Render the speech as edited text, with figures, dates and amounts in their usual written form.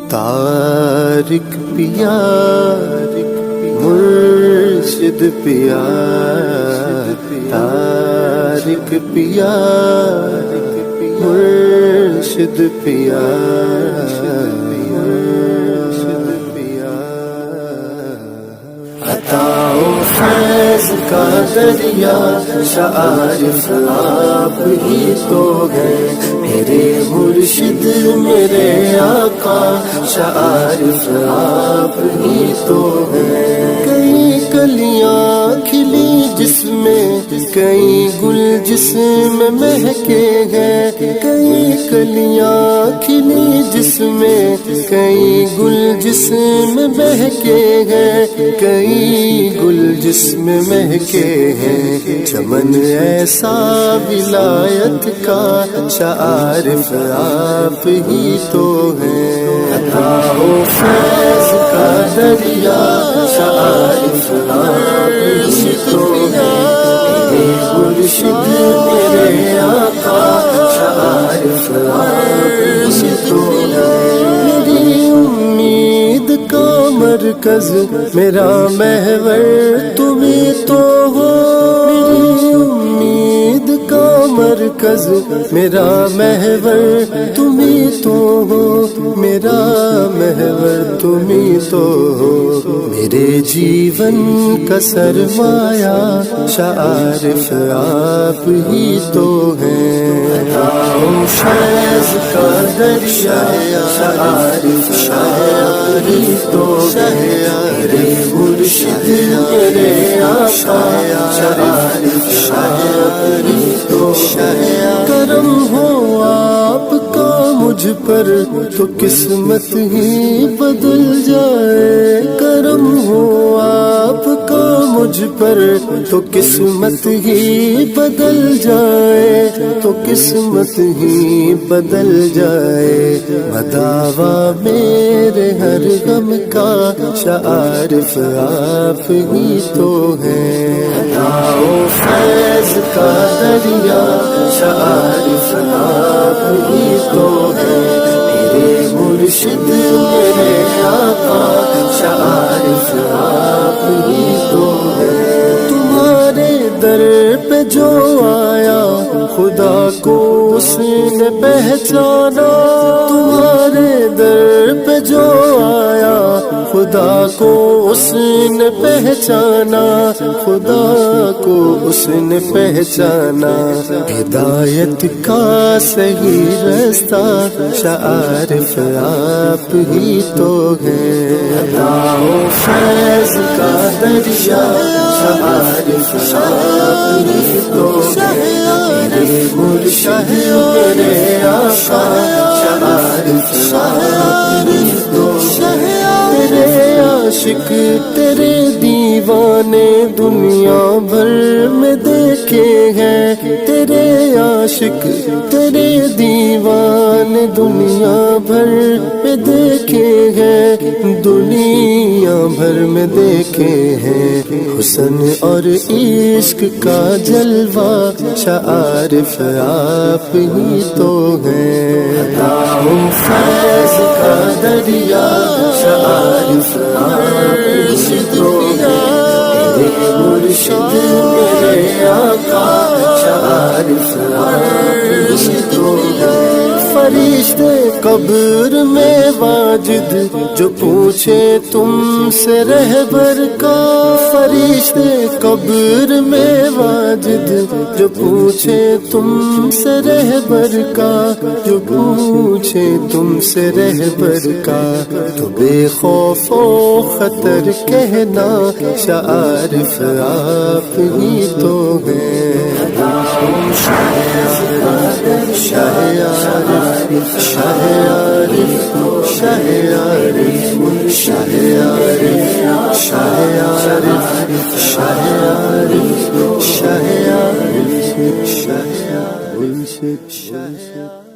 تارک پیا مرشد پیا، تارک پیا مرشد پیا، عطا و فیض کا دریا شعارف آپ ہی تو ہے، میرے مرشد میرے آقا شعارف آپ ہی تو ہے۔ کئی کلیاں کھلی جس میں کئی گل جس میں مہکے ہیں، کئی کلیاں کھلی جس میں کئی گل جس میں مہکے ہیں، کئی گل جس میں مہکے ہیں، چمن ایسا ولایت کا شعارف آپ ہی تو ہیں۔ عطا و فیض کا دریا شعارف آپ ہی تو ہیں، میرے مرشد میرے آقا شعارف آپ ہی تو ہیں۔ میری امید کا مرکز میرا محور تم ہی تو ہو، میری امید کا مرکز میرا محور تم ہی تو ہو، میرا محور تم ہی تو ہو، میرے جیون کا سرمایہ شعارف آپ ہی تو ہیں۔ عطا و فیض کا دریا شعارف آپ ہی تو ہیں، میرے مرشد میرے آقا شعارف آپ ہی تو ہیں۔ کرم ہو آپ کا مجھ پر تو قسمت ہی بدل جائے، کرم ہو آپ کا مجھ پر تو قسمت ہی بدل جائے، تو قسمت ہی بدل جائے، بداوا میرے ہر غم کا شعارف آپ ہی تو ہیں۔ عطا و فیض کا دریا شعارف آپ ہی تو ہیں، میرے مرشد میرے آقا شعارف آپ ہی تو ہیں۔ تمہارے در پہ جو آیا خدا کو اس نے پہچانا، تمہارے در پہ جو آیا خدا کو اس نے پہچانا، خدا کو اس نے پہچانا، ہدایت کا صحیح رستہ شعارف آپ ہی تو ہیں۔ عطا و فیض کا دریا شعارف آپ ہی تو ہیں، میرے مرشد میرے آقا شعارف آپ ہی تو ہیں۔ تیرے عاشق تیرے دیوانے دنیا بھر میں دیکھے ہیں، تیرے عاشق تیرے دیوانے دنیا بھر میں دیکھے ہیں، دنیا بھر میں دیکھے ہیں، حسن اور عشق کا جلوہ شعارف آپ ہی تو ہیں۔ عطا و فیض کا دریا شعارف آپ ہی تو ہیں، میرے مرشد میرے آقا شعارف آپ ہی تو ہیں۔ فرشتے قبر میں واجد جو پوچھے تم سے رہبر کا، فرشتے قبر میں واجد جو پوچھے تم سے رہبر کا، جو پوچھے تم سے رہبر کا، تو بے خوف و خطر کہنا شعارف آپ ہی تو ہیں۔ شاہ عارف شاہ عارف شاہ عارف شاہ عارف شاہ عارف شاہ عارف شاہ عارف شاہ عارف شاہ عارف